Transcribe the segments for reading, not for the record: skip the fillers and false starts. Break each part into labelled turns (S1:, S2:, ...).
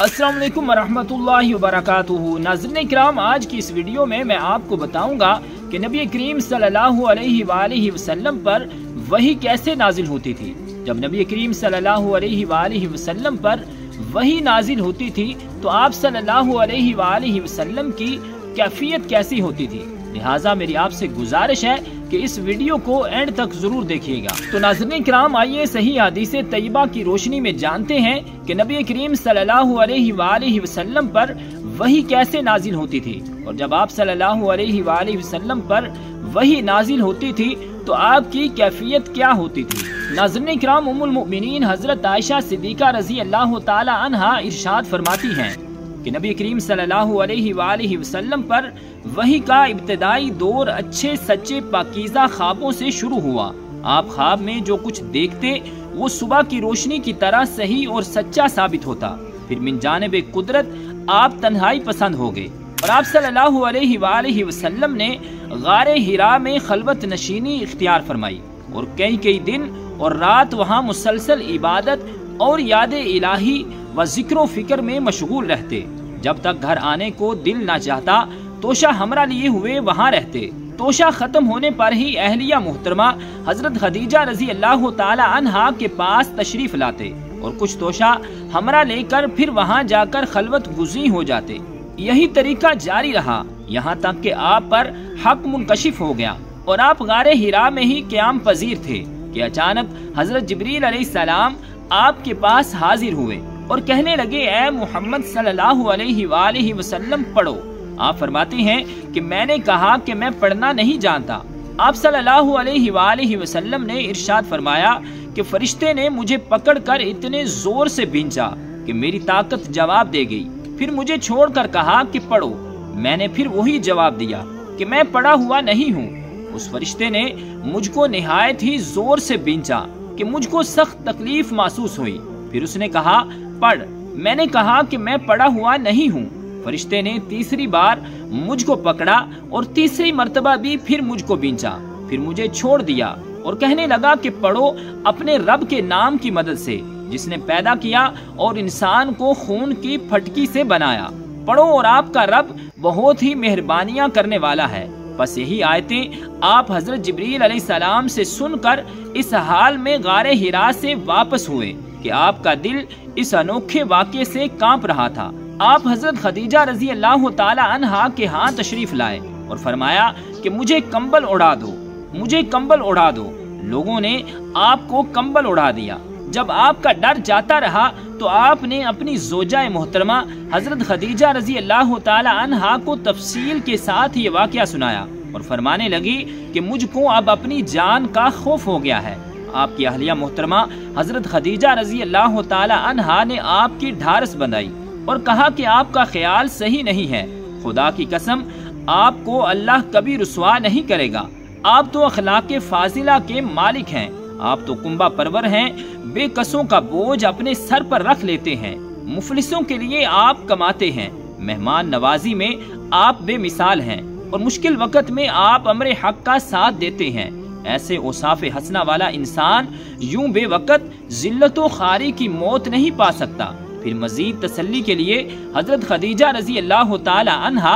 S1: अस्सलाम वालेकुम वरहमतुल्लाहि वबरकातुहू। नाज़रीन इकराम, आज की इस वीडियो में मैं आपको बताऊंगा कि नबी करीम सल्लल्लाहु अलैहि वसल्लम पर वही कैसे नाजिल होती थी। जब नबी करीम सल्लल्लाहु अलैहि वसल्लम पर वही नाजिल होती थी तो आप सल्लल्लाहु अलैहि वसल्लम की कैफियत कैसी होती थी। लिहाजा मेरी आपसे गुजारिश है कि इस वीडियो को एंड तक जरूर देखिएगा। तो नाज़रीन किराम, आइए सही हदीस तैयबा की रोशनी में जानते हैं कि नबी करीम सल्लल्लाहु अलैहि वसल्लम पर वही कैसे नाजिल होती थी। और जब आप सल्लल्लाहु अलैहि वसल्लम पर वही नाजिल होती थी तो आपकी कैफियत क्या होती थी। नाज़रीन किराम, उम्मुल मोमिनीन हजरत आयशा सिद्दीका रजी अल्लाह ताला अन्हा इरशाद फरमाती हैं कि नबी करीम सल्लल्लाहु अलैहि वसल्लम पर वही का इब्तिदाई दौर अच्छे सच्चे पाकीज़ा ख्वाबों से शुरू हुआ। आप ख्वाब में जो कुछ देखते वो सुबह की रोशनी की तरह सही और सच्चा साबित होता। फिर मिन जानिब कुदरत आप तन्हाई पसंद हो गए और आप सल्लल्लाहु अलैहि वसल्लम ने गारे हिरा में खलवत नशीनी इख्तियार फरमाई और कई दिन और रात वहाँ मुसलसल इबादत और याद इलाही व जिक्र फिक्र में मशगूल रहते। जब तक घर आने को दिल न चाहता तोशा हमरा लिए हुए वहाँ रहते। तोशा खत्म होने पर ही अहलिया मुहतरमा हजरत खदीजा रजी अल्लाह ताला अन्हा के पास तशरीफ लाते और कुछ तोशा हमरा लेकर फिर वहाँ जाकर खलवत गुज़ी हो जाते। यही तरीका जारी रहा यहाँ तक कि आप पर हक मुनकशिफ हो गया और आप गारे हिरा में ही क़याम पजीर थे कि अचानक हजरत जिब्रील अलैहिस्सलाम आपके पास हाजिर हुए और कहने लगे, ए मोहम्मद सल्लल्लाहु अलैहि वसल्लम पढ़ो। आप फरमाते हैं कि मैंने कहा कि मैं पढ़ना नहीं जानता। आप सल्लल्लाहु अलैहि वसल्लम ने इरशाद फरमाया कि फरिश्ते ने मुझे पकड़कर इतने जोर से भींचा कि मेरी ताकत जवाब दे गई। फिर मुझे छोड़कर कहा कि पढ़ो। मैंने फिर वही जवाब दिया कि मैं पढ़ा हुआ नहीं हूँ। उस फरिश्ते ने मुझको निहायत ही जोर से भींचा कि मुझको सख्त तकलीफ महसूस हुई। फिर उसने कहा, पढ़। मैंने कहा कि मैं पढ़ा हुआ नहीं हूँ। फरिश्ते ने तीसरी बार मुझको पकड़ा और तीसरी मर्तबा भी फिर मुझको भींचा। फिर मुझे छोड़ दिया और कहने लगा कि पढ़ो अपने रब के नाम की मदद से जिसने पैदा किया और इंसान को खून की फटकी से बनाया। पढ़ो और आपका रब बहुत ही मेहरबानियां करने वाला है। बस यही आयतें आप हजरत जिब्रील अलैहिस्सलाम से सुनकर इस हाल में गारे हिरा से वापस हुए कि आपका दिल इस अनोखे वाक़े से कांप रहा था। आप हजरत खदीजा रजी अल्लाह ताला अन्हा के यहाँ तशरीफ लाए और फरमाया कि मुझे कंबल उड़ा दो, मुझे कंबल उड़ा दो। लोगों ने आपको कंबल उड़ा दिया। जब आपका डर जाता रहा तो आपने अपनी जोजा मोहतरमा हजरत खदीजा रजी अल्लाह ताला अन्हा को तफसील के साथ ये वाक़या सुनाया और फरमाने लगी कि मुझको अब अपनी जान का खौफ हो गया है। आपकी अहलिया मोहतरमा हजरत खदीजा रजी अल्लाह ताला अन्हा ने आपकी ढारस बंधाई और कहा कि आपका ख्याल सही नहीं है। खुदा की कसम, आपको अल्लाह कभी रुसवा नहीं करेगा। आप तो अखलाक फाजिला के मालिक हैं। आप तो कुंबा परवर हैं। बेकसों का बोझ अपने सर पर रख लेते हैं। मुफलिसों के लिए आप कमाते हैं। मेहमान नवाजी में आप बेमिसाल हैं और मुश्किल वक्त में आप अमरे हक का साथ देते हैं। ऐसे औसाफ हसना वाला इंसान यूं बेवकत जिल्लतो खारी की मौत नहीं पा सकता। फिर मजीद तसल्ली के लिए हजरत खदीजा रजी अल्लाह ताला अन्हा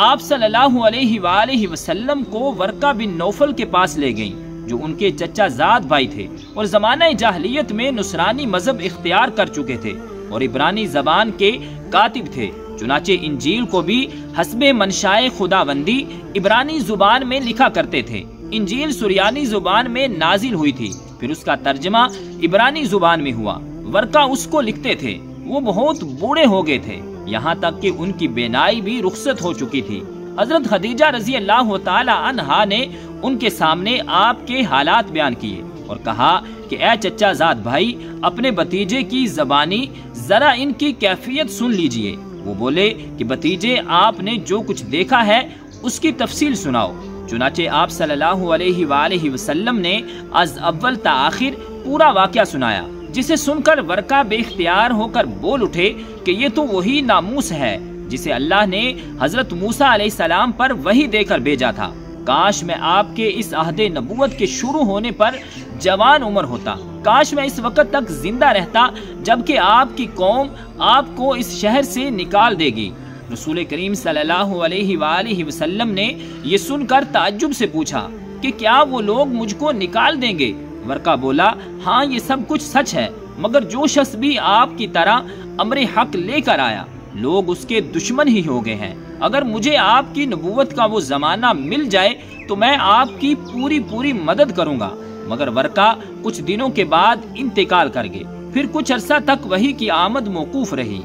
S1: आप सल्लल्लाहु अलैहि वसल्लम को वर्का बिन नौफल के पास ले गईं, जो उनके चचा जाद भाई थे और जमाना जाहलियत में नुसरानी मजहब इख्तियार कर चुके थे और इब्रानी जबान के कातिब थे। चुनाचे इंजील को भी हस्बे मनशाए खुदाबंदी इब्रानी जुबान में लिखा करते थे। इंजील सुरियानी जुबान में नाजिल हुई थी, फिर उसका तर्जमा इब्रानी जुबान में हुआ। वर्का उसको लिखते थे। वो बहुत बूढ़े हो गए थे, यहाँ तक कि उनकी बेनाई भी रुखसत हो चुकी थी। हजरत खदीजा रजी अल्लाह ताला अन्हा ने उनके सामने आपके हालात बयान किए और कहा कि ए चचा जाद भाई, अपने भतीजे की जबानी जरा इनकी कैफियत सुन लीजिए। वो बोले कि भतीजे, आपने जो कुछ देखा है उसकी तफसील सुनाओ। चुनाचे आप सल्लल्लाहु अलैहि वसल्लम ने अज अव्वल ता आखिर पूरा वाक़या सुनाया, जिसे सुनकर वर्का बेख्तियार होकर बोल उठे कि ये तो वही नामूस है जिसे अल्लाह ने हजरत मूसा अलैहिस्सलाम पर वही देकर भेजा था। کاش میں آپ کے اس عہد نبوت کے شروع ہونے پر جوان عمر ہوتا، کاش میں اس وقت تک زندہ رہتا جبکہ آپ کی قوم آپ کو اس شہر سے نکال دے گی۔ رسول کریم صلی اللہ علیہ وآلہ وسلم نے یہ سن کر تعجب سے پوچھا کہ کیا وہ لوگ مجھ کو نکال دیں گے؟ ورقہ بولا، ہاں یہ سب کچھ سچ ہے، مگر جو شخص بھی آپ کی طرح امر حق لے کر آیا لوگ اس کے دشمن ہی ہو گئے ہیں۔ اگر مجھے آپ کی نبوت کا وہ زمانہ مل جائے تو میں آپ کی پوری مدد کروں گا، مگر ورقہ کچھ دنوں کے بعد انتقال کر گئے۔ پھر کچھ عرصہ تک وحی کی آمد موقوف رہی۔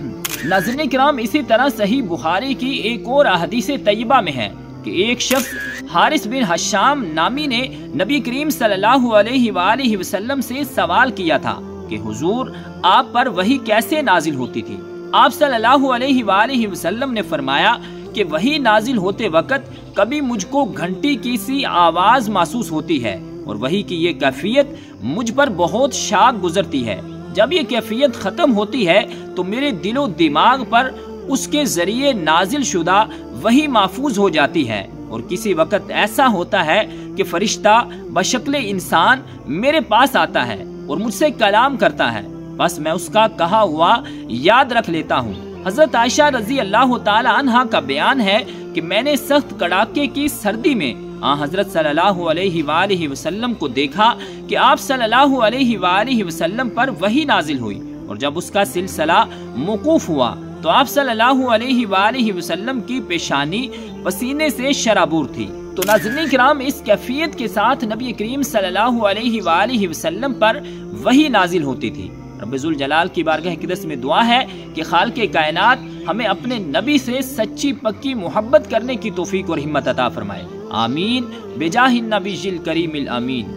S1: ناظرین کرام، اسی طرح صحیح بخاری کی ایک اور احادیث طیبہ میں ہے کہ ایک شخص حارث بن حشام نامی نے نبی کریم صلی اللہ علیہ وآلہ وسلم سے سوال کیا تھا کہ حضور آپ پر وحی کیسے نازل ہوتی تھی؟ آپ صلی اللہ علیہ وآلہ وسلم نے فرمایا کہ وحی نازل ہوتے وقت کبھی مجھ کو گھنٹی کی سی آواز محسوس ہوتی ہے اور وحی کی یہ کیفیت مجھ پر بہت شاک گزرتی ہے۔ جب یہ کیفیت ختم ہوتی ہے تو میرے دل و دماغ پر اس کے ذریعے نازل شدہ وحی محفوظ ہو جاتی ہے، اور کسی وقت ایسا ہوتا ہے کہ فرشتہ بشکل انسان میرے پاس آتا ہے اور مجھ سے کلام کرتا ہے، بس میں اس کا کہا ہوا یاد رکھ لیتا ہوں۔ حضرت عائشہ رضی اللہ تعالی عنہا کا بیان ہے کہ میں نے سخت کڑاکے کی سردی میں حضرت صلی اللہ علیہ وآلہ وسلم کو دیکھا کہ آپ صلی اللہ علیہ وآلہ وسلم پر وحی نازل ہوئی، اور جب اس کا سلسلہ موقوف ہوا تو آپ صلی اللہ علیہ وآلہ وسلم کی پیشانی پسینے سے شرابور تھی۔ تو ناظرین کرام، اس کیفیت کے ساتھ نبی کریم صلی اللہ علیہ وآلہ وسلم پر وحی نازل ہوتی تھی۔ رب ذوالجلال کی بارگاہ اقدس میں دعا ہے کہ خالق کائنات ہمیں اپنے نبی سے سچی پکی محبت کرنے کی توفیق اور ہمت عطا فرمائے، آمین، بجاہ النبی الکریم الامین۔